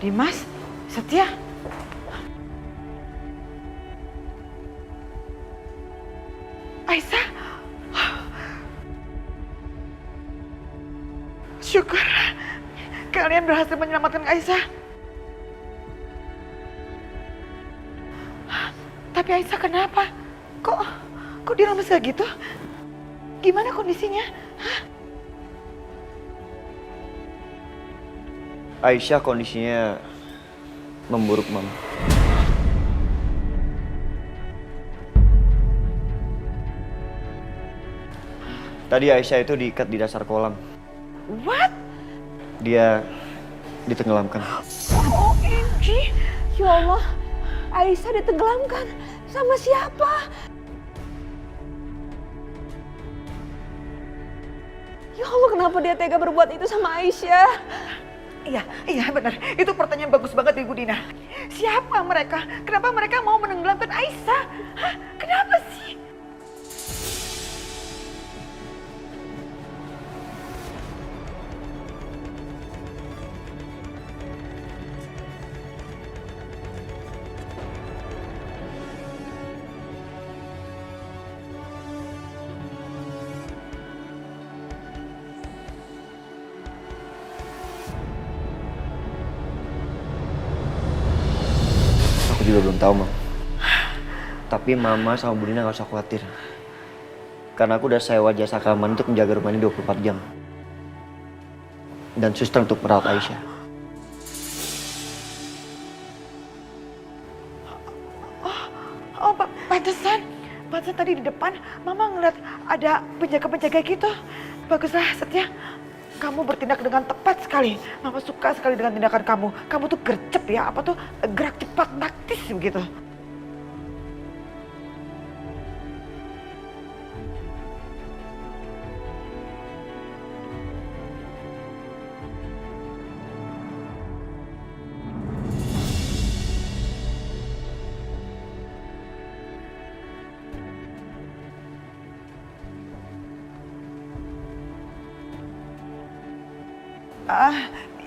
Dimas, Setia. Aisyah. Syukur kalian berhasil menyelamatkan Aisyah. Tapi Aisyah kenapa? Kok dia lemes kayak gitu? Gimana kondisinya? Aisyah kondisinya memburuk, Mam. Tadi Aisyah itu diikat di dasar kolam. What? Dia ditenggelamkan. OMG. Ya Allah, Aisyah ditenggelamkan. Sama siapa? Ya Allah, kenapa dia tega berbuat itu sama Aisyah? Iya benar. Itu pertanyaan bagus banget Ibu Dina. Siapa mereka? Kenapa mereka mau menenggelamkan Aisyah? Hah? Kenapa sih? Aku juga belum tahu, Mam. Tapi Mama sama Bu Dina gak usah khawatir. Karena aku udah sewa jasa keamanan untuk menjaga rumah ini 24 jam. Dan suster untuk merawat Aisyah. Pantesan tadi di depan Mama ngeliat ada penjaga-penjaga gitu. Baguslah Setia. Kamu bertindak dengan tepat sekali. Mama suka sekali dengan tindakan kamu. Kamu tuh gercep ya, gerak cepat, taktis begitu.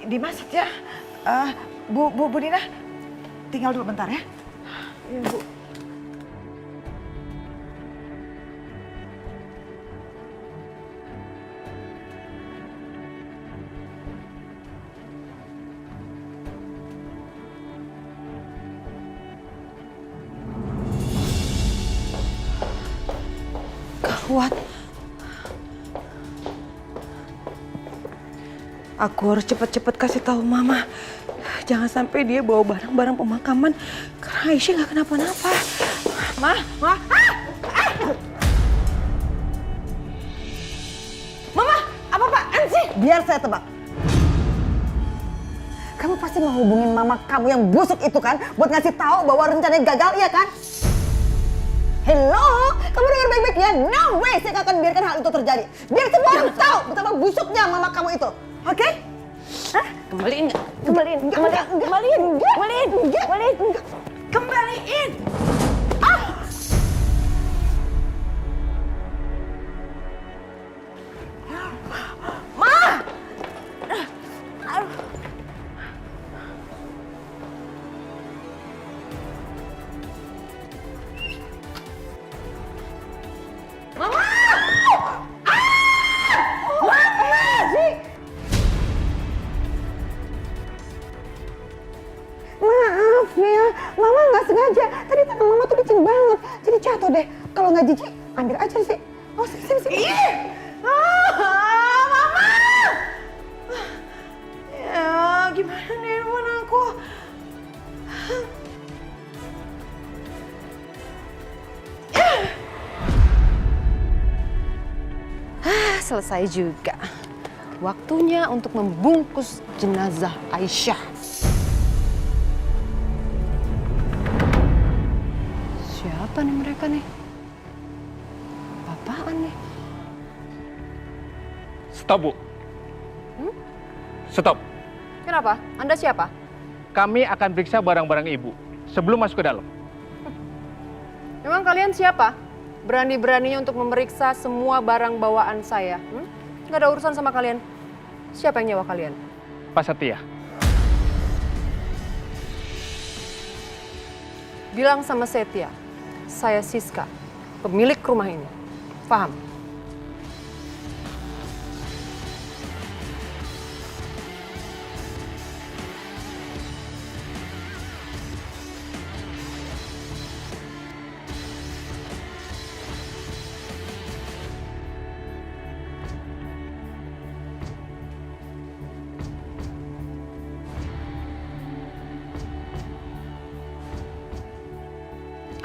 Dimas, Setia, Bu Dina, tinggal dulu bentar ya. Ya, Bu. Gawat. Aku harus cepet-cepet kasih tahu Mama. Jangan sampai dia bawa barang-barang pemakaman karena Aisyah nggak kenapa-napa. Ma. Mama, apa-apaan sih? Biar saya tebak. Kamu pasti mau hubungin mama kamu yang busuk itu kan? Buat ngasih tahu bahwa rencananya gagal, iya kan? Hello? Kamu dengar baik-baik ya? No way saya gak akan biarkan hal itu terjadi. Biar semua orang tahu betapa busuknya mama kamu itu. Oke? Hah? Kembaliin. Kembaliin. Maaf ya, mama nggak sengaja. Tadi tangan mama tuh licin banget. Jadi jatuh deh. Kalau nggak jijik, ambil aja sih. Oh, sini. Mama! Ya, gimana nih handphone aku? Selesai juga. Waktunya untuk membungkus jenazah Aisyah. Siapa nih mereka nih? Apaan nih? Stop, Bu. Stop. Kenapa? Anda siapa? Kami akan periksa barang-barang Ibu sebelum masuk ke dalam. Memang kalian siapa? Berani-beraninya untuk memeriksa semua barang bawaan saya. Nggak ada urusan sama kalian. Siapa yang nyewa kalian? Pak Setia. Bilang sama Setia, saya Siska, pemilik rumah ini. Paham?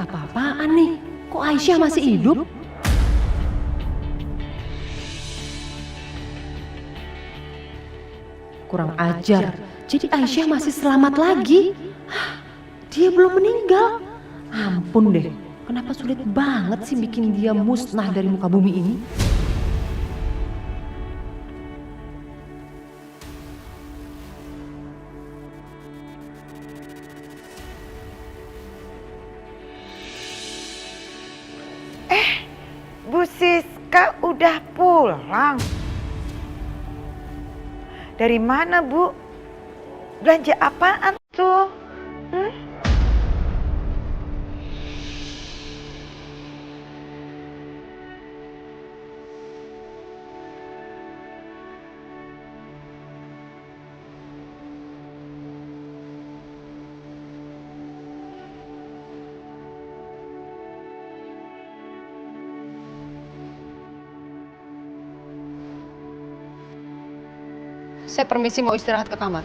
Apa-apaan nih? Kok Aisyah masih hidup? Kurang ajar. Jadi Aisyah masih selamat lagi? Hah, dia belum meninggal. Ampun deh, kenapa sulit banget sih bikin dia musnah dari muka bumi ini? Bu Siska udah pulang. Dari mana, Bu? Belanja apaan tuh? Saya permisi mau istirahat ke kamar.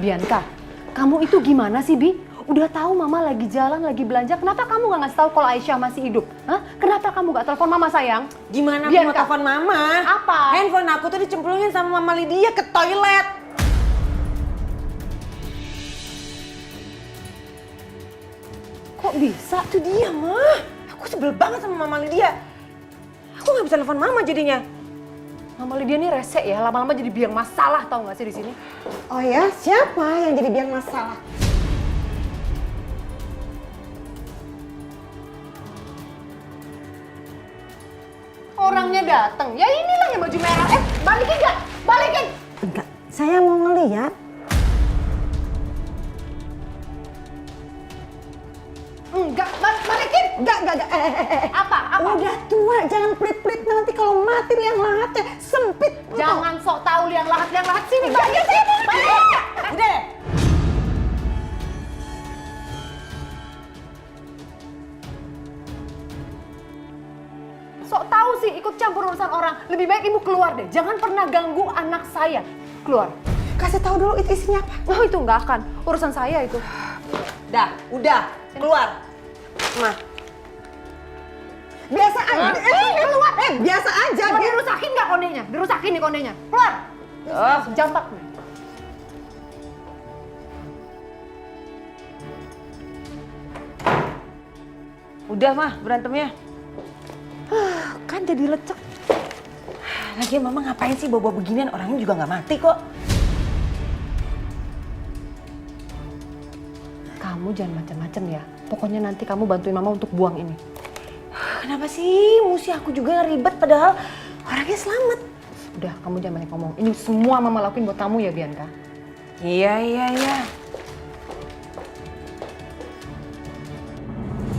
Bianca, kamu itu gimana sih, Bi? Udah tahu Mama lagi jalan, lagi belanja, kenapa kamu nggak ngasih tahu kalau Aisyah masih hidup? Hah? Kenapa kamu nggak telepon Mama, sayang? Gimana aku Bianca. mau telepon Mama? Apa? Handphone aku tuh dicemplungin sama Mama Lydia ke toilet. Kok bisa? Itu dia, Mah. Aku sebel banget sama Mama Lydia. Aku nggak bisa telepon Mama jadinya. Mama Lydia nih rese ya, lama-lama jadi biang masalah, tahu nggak sih di sini? Oh ya, siapa yang jadi biang masalah? Orangnya datang, ya inilah yang baju merah. Balikin nggak? Balikin! Enggak, saya mau ngeliat. Enggak, balikin! Enggak. Apa? Udah tua, jangan pelit-pelit nanti kalau mati liang lahatnya sempit. Jangan sok tahu liang lahat sini. Balikin sini! Udah deh. Sok tahu sih ikut campur urusan orang. Lebih baik ibu keluar deh. Jangan pernah ganggu anak saya. Keluar. Kasih tahu dulu itu isinya apa. Oh itu nggak akan. Urusan saya itu. Udah, keluar. Mah. Biasa aja. Keluar. Biasa aja. Mau dirusakin nggak kondenya? Dirusakin nih kondenya. Keluar. Jampak nih. Udah, Mah, berantemnya. Kan jadi lecek. Lagian Mama ngapain sih bawa beginian, orangnya juga nggak mati kok. Kamu jangan macam-macam ya. Pokoknya nanti kamu bantuin Mama untuk buang ini. Kenapa sih mesti aku juga yang ribet padahal orangnya selamat. Udah, kamu jangan banyak ngomong. Ini semua Mama lakuin buat kamu ya, Bianca. Iya.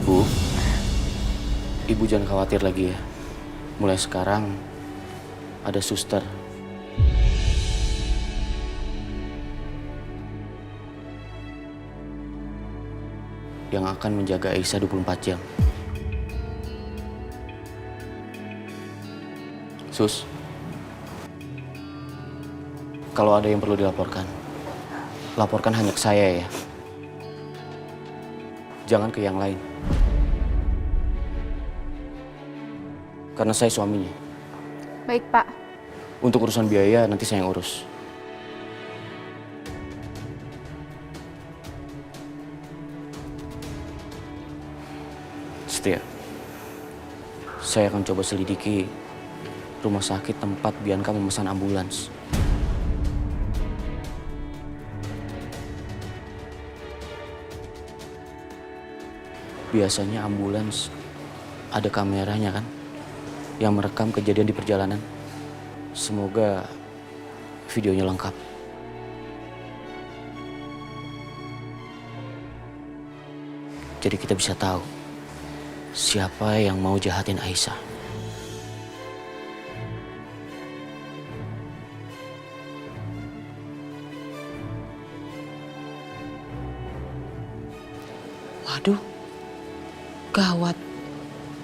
Bu, Ibu jangan khawatir lagi ya. Mulai sekarang ada suster. yang akan menjaga Aisyah 24 jam. Sus, kalau ada yang perlu dilaporkan, laporkan hanya ke saya ya. Jangan ke yang lain. Karena saya suaminya. Baik, Pak. Untuk urusan biaya nanti saya yang urus. Setia, saya akan coba selidiki rumah sakit tempat Bianca memesan ambulans. Biasanya ambulans ada kameranya kan, yang merekam kejadian di perjalanan. Semoga videonya lengkap. Jadi kita bisa tahu siapa yang mau jahatin Aisyah. Waduh, gawat.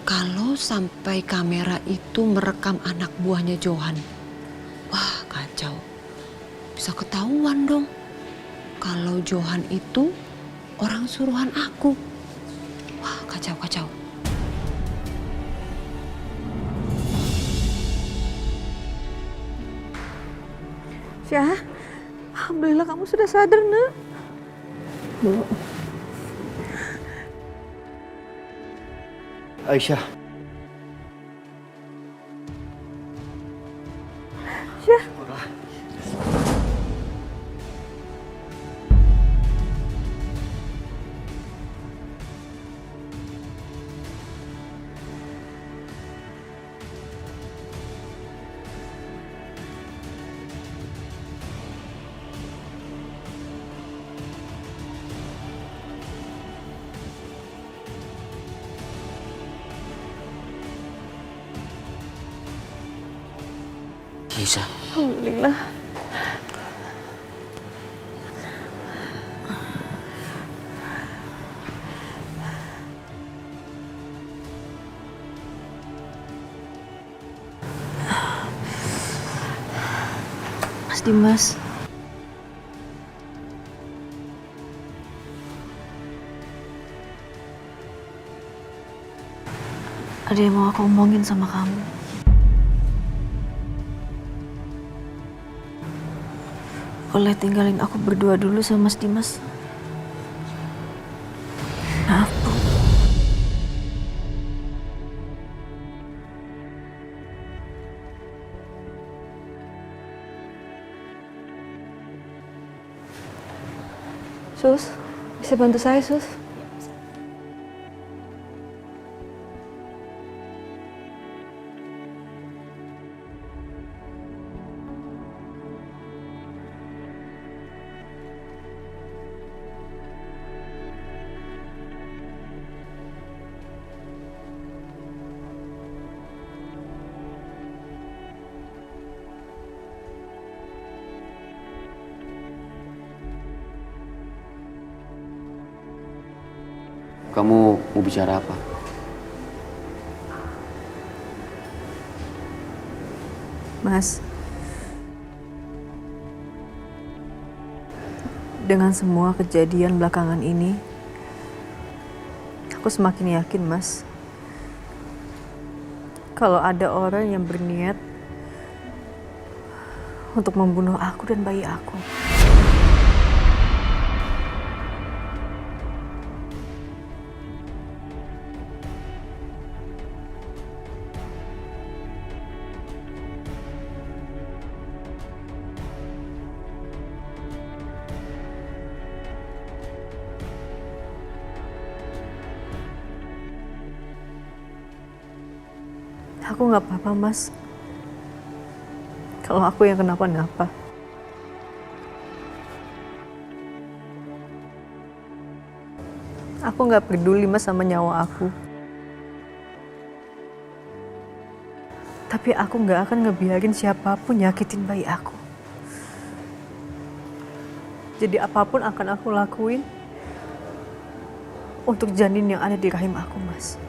Kalau sampai kamera itu merekam anak buahnya Johan, wah kacau. Bisa ketahuan dong kalau Johan itu orang suruhan aku. Wah kacau. Syah, alhamdulillah kamu sudah sadar, Nak. Bu. Aisyah. Syah. Aisyah. Alhamdulillah. Mas Dimas. Ada yang mau aku omongin sama kamu. Boleh tinggalin aku berdua dulu sama Mas Dimas? Maaf, Bu. Sus, bisa bantu saya, Sus? Kamu mau bicara apa? Mas, dengan semua kejadian belakangan ini, aku semakin yakin, Mas, kalau ada orang yang berniat untuk membunuh aku dan bayi aku. Aku nggak apa-apa, Mas. Kalau aku yang kenapa-napa. Aku nggak peduli, Mas, sama nyawa aku. Tapi aku nggak akan ngebiarin siapapun nyakitin bayi aku. Jadi apapun akan aku lakuin untuk janin yang ada di rahim aku, Mas.